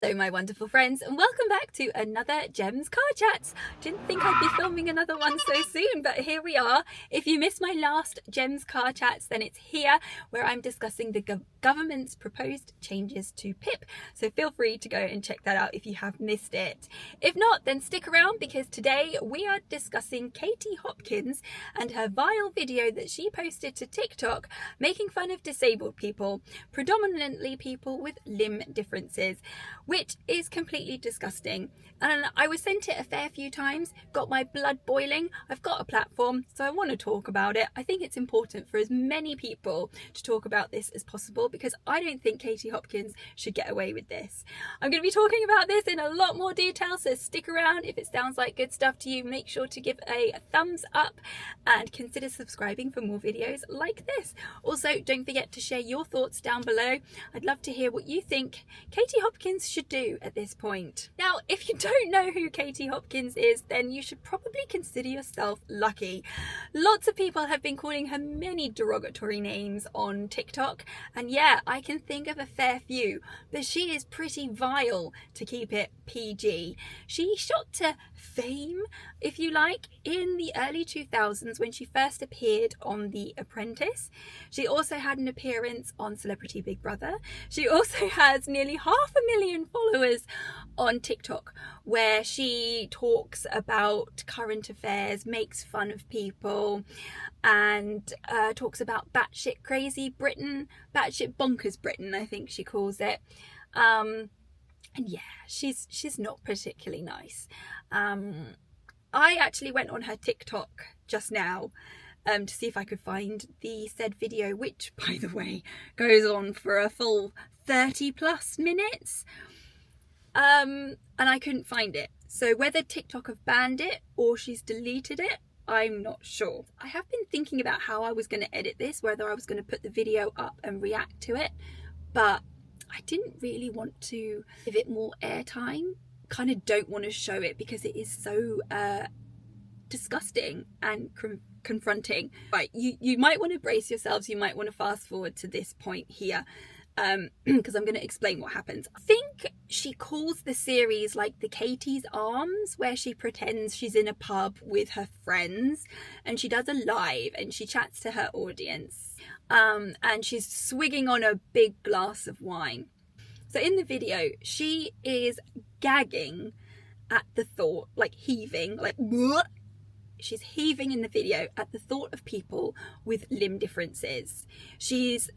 Hello my wonderful friends, and welcome back to another Gems Car Chats. Didn't think I'd be filming another one so soon, but here we are. If you missed my last Gems Car Chats, then it's here where I'm discussing the government's proposed changes to PIP. So feel free to go and check that out if you have missed it. If not, then stick around because today we are discussing Katie Hopkins and her vile video that she posted to TikTok making fun of disabled people, predominantly people with limb differences, which is completely disgusting. And I was sent it a fair few times, got my blood boiling. I've got a platform, so I want to talk about it. I think it's important for as many people to talk about this as possible because I don't think Katie Hopkins should get away with this. I'm going to be talking about this in a lot more detail, so stick around. If it sounds like good stuff to you, make sure to give a thumbs up and consider subscribing for more videos like this. Also, don't forget to share your thoughts down below. I'd love to hear what you think Katie Hopkins should do at this point. Now, if you don't know who Katie Hopkins is, then you should probably consider yourself lucky. Lots of people have been calling her many derogatory names on TikTok, and yeah, I can think of a fair few, but she is pretty vile, to keep it PG. She shot to fame, if you like, in the early 2000s when she first appeared on The Apprentice. She also had an appearance on Celebrity Big Brother. She also has nearly 500,000 followers on TikTok, where she talks about current affairs, makes fun of people, and talks about batshit crazy Britain, batshit bonkers Britain, I think she calls it. And yeah, she's not particularly nice. I actually went on her TikTok just now to see if I could find the said video, which, by the way, goes on for a full 30+ minutes. And I couldn't find it. So whether TikTok have banned it or she's deleted it, I'm not sure. I have been thinking about how I was going to edit this, whether I was going to put the video up and react to it, but I didn't really want to give it more airtime. Kind of don't want to show it because it is so disgusting and confronting. Right, you might want to brace yourselves. You might want to fast forward to this point here, because I'm going to explain what happens. I think she calls the series like the Katie's Arms, where she pretends she's in a pub with her friends and she does a live and she chats to her audience, and she's swigging on a big glass of wine. So in the video, she is gagging at the thought, like heaving, like what? She's heaving in the video at the thought of people with limb differences. She's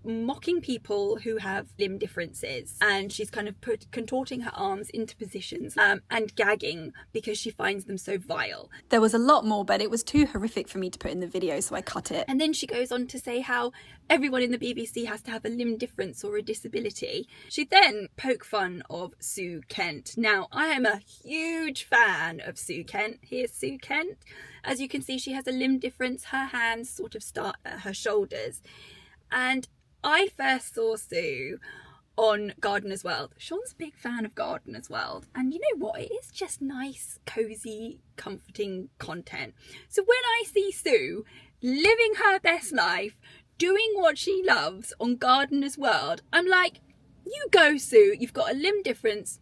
mocking people who have limb differences, and she's kind of contorting her arms into positions and gagging because she finds them so vile. There was a lot more, but it was too horrific for me to put in the video, so I cut it. And then she goes on to say how everyone in the BBC has to have a limb difference or a disability. She then poke fun of Sue Kent. Now, I am a huge fan of Sue Kent. Here's Sue Kent. As you can see, she has a limb difference. Her hands sort of start at her shoulders. And I first saw Sue on Gardener's World. Shaun's a big fan of Gardener's World, and you know what? It is just nice, cozy, comforting content. So when I see Sue living her best life, doing what she loves on Gardener's World, I'm like, you go, Sue. You've got a limb difference.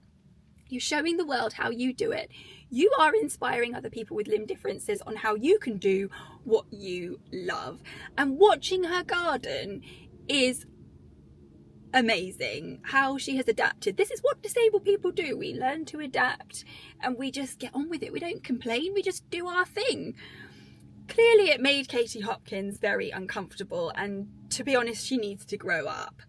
You're showing the world how you do it. You are inspiring other people with limb differences on how you can do what you love. And watching her garden is amazing. How she has adapted. This is what disabled people do. We learn to adapt and we just get on with it. We don't complain, we just do our thing. Clearly it made Katie Hopkins very uncomfortable, and to be honest, she needs to grow up.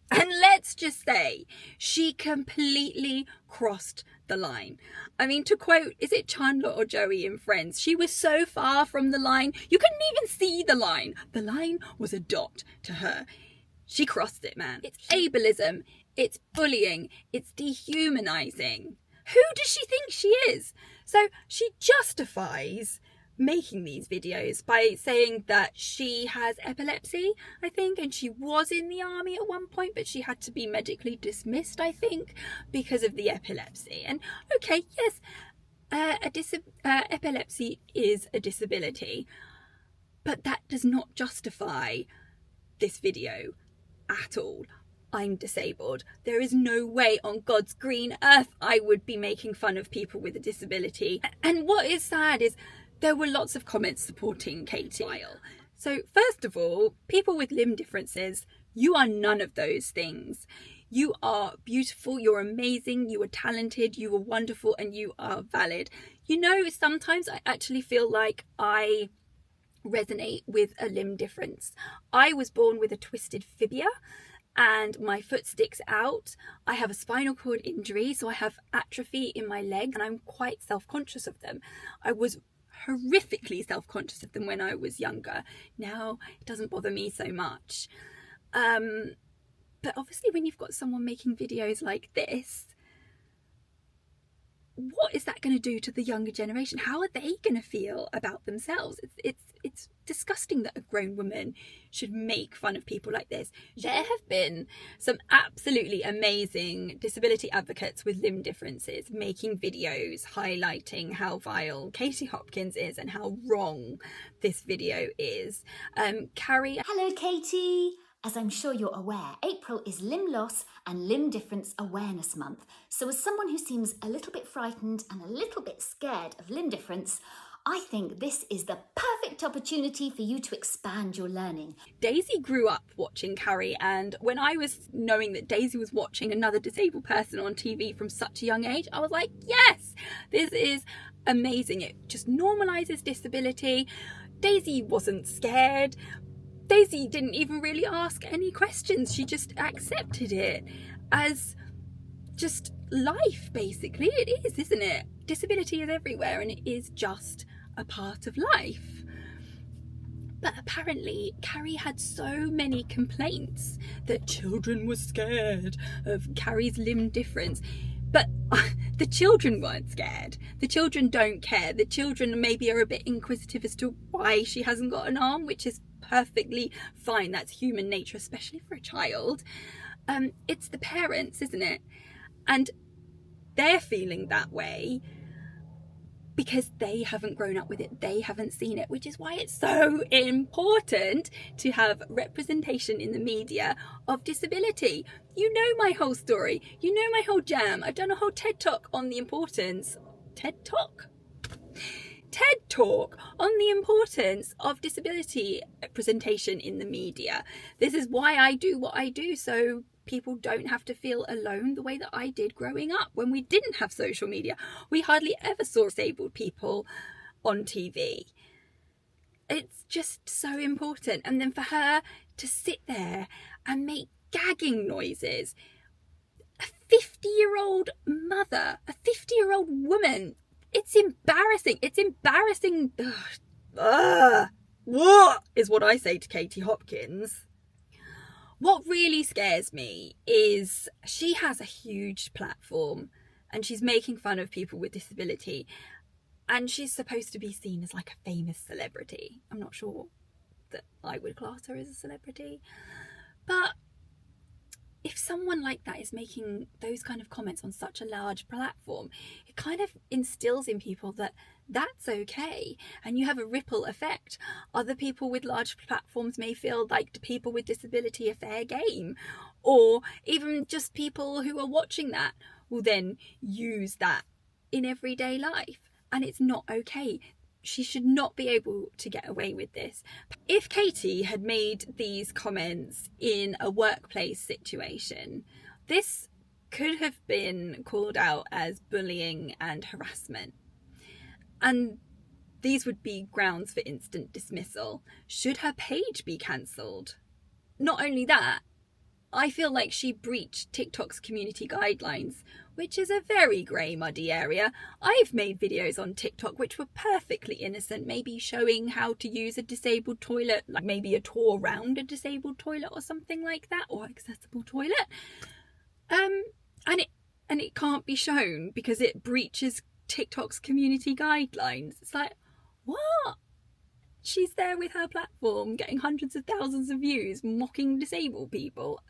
And let's just say she completely crossed the line. I mean, to quote, is it Chandler or Joey in Friends? She was so far from the line, you couldn't even see the line. The line was a dot to her. She crossed it, man. It's ableism, it's bullying, it's dehumanizing. Who does she think she is? So she justifies making these videos by saying that she has epilepsy, I think, and she was in the army at one point, but she had to be medically dismissed, I think, because of the epilepsy. And okay, yes, epilepsy is a disability, but that does not justify this video at all. I'm disabled. There is no way on God's green earth I would be making fun of people with a disability. And what is sad is there were lots of comments supporting Katie. So first of all, people with limb differences, you are none of those things. You are beautiful, you're amazing, you are talented, you are wonderful, and you are valid. You know, sometimes I actually feel like I resonate with a limb difference. I was born with a twisted fibia and my foot sticks out. I have a spinal cord injury, so I have atrophy in my leg, and I'm quite self-conscious of them. I was horrifically self-conscious of them when I was younger. Now it doesn't bother me so much. But obviously when you've got someone making videos like this, what is that going to do to the younger generation? How are they going to feel about themselves? It's disgusting that a grown woman should make fun of people like this. There have been some absolutely amazing disability advocates with limb differences making videos highlighting how vile Katie Hopkins is and how wrong this video is. Carrie... Hello Katie! As I'm sure you're aware, April is Limb Loss and Limb Difference Awareness Month. So as someone who seems a little bit frightened and a little bit scared of limb difference, I think this is the perfect opportunity for you to expand your learning. Daisy grew up watching Carrie, and when I was knowing that Daisy was watching another disabled person on TV from such a young age, I was like, yes, this is amazing. It just normalises disability. Daisy wasn't scared. Daisy didn't even really ask any questions. She just accepted it as just life, basically. It is, isn't it? Disability is everywhere and it is just a part of life. But apparently Carrie had so many complaints that children were scared of Carrie's limb difference. But the children weren't scared. The children don't care. The children maybe are a bit inquisitive as to why she hasn't got an arm, which is perfectly fine. That's human nature, especially for a child. It's the parents, isn't it? And they're feeling that way because they haven't grown up with it. They haven't seen it, which is why it's so important to have representation in the media of disability. You know my whole story. You know my whole jam. I've done a whole TED Talk on the importance... TED Talk on the importance of disability representation in the media. This is why I do what I do, so people don't have to feel alone the way that I did growing up when we didn't have social media. We hardly ever saw disabled people on TV. It's just so important. And then for her to sit there and make gagging noises, a 50-year-old mother, a 50-year-old woman, it's embarrassing. It's embarrassing. What is what I say to Katie Hopkins. What really scares me is she has a huge platform and she's making fun of people with disability, and she's supposed to be seen as like a famous celebrity. I'm not sure that I would class her as a celebrity, but if someone like that is making those kind of comments on such a large platform, it kind of instills in people that that's okay, and you have a ripple effect. Other people with large platforms may feel like people with disability are fair game, or even just people who are watching that will then use that in everyday life, and it's not okay. She should not be able to get away with this. If Katie had made these comments in a workplace situation, this could have been called out as bullying and harassment. And these would be grounds for instant dismissal. Should her page be cancelled? Not only that, I feel like she breached TikTok's community guidelines, which is a very grey, muddy area. I've made videos on TikTok which were perfectly innocent, maybe showing how to use a disabled toilet, like maybe a tour around a disabled toilet or something like that, or accessible toilet. And it can't be shown because it breaches TikTok's community guidelines. It's like, what? She's there with her platform getting hundreds of thousands of views mocking disabled people.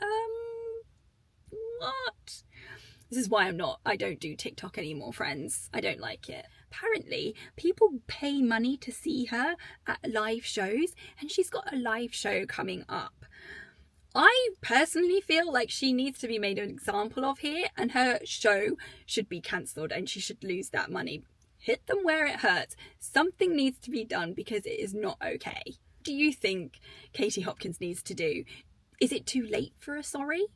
What? This is why I don't do TikTok anymore, friends. I don't like it. Apparently, people pay money to see her at live shows, and she's got a live show coming up I personally feel like she needs to be made an example of here, and her show should be cancelled and she should lose that money. Hit them where it hurts. Something needs to be done because it is not okay. What do you think Katie Hopkins needs to do? Is it too late for a sorry?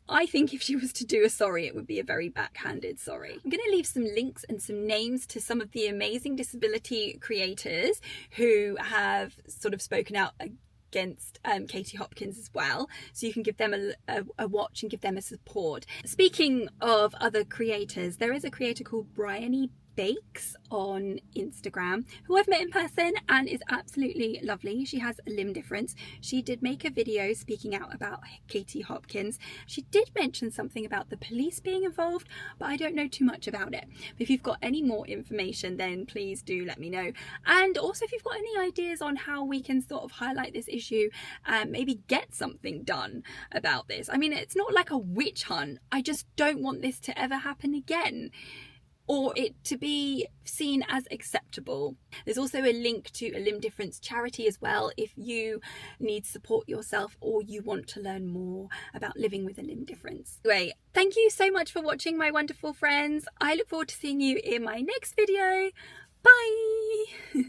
I think if she was to do a sorry, it would be a very backhanded sorry. I'm going to leave some links and some names to some of the amazing disability creators who have sort of spoken out against Katie Hopkins as well, so you can give them a watch and give them a support. Speaking of other creators, there is a creator called Bryony Bakes on Instagram who I've met in person and is absolutely lovely. She has a limb difference. She did make a video speaking out about Katie Hopkins. She did mention something about the police being involved, but I don't know too much about it. But if you've got any more information, then please do let me know. And also if you've got any ideas on how we can sort of highlight this issue and maybe get something done about this. I mean, it's not like a witch hunt. I just don't want this to ever happen again, or it to be seen as acceptable. There's also a link to a limb difference charity as well if you need support yourself or you want to learn more about living with a limb difference. Anyway, thank you so much for watching, my wonderful friends. I look forward to seeing you in my next video. Bye!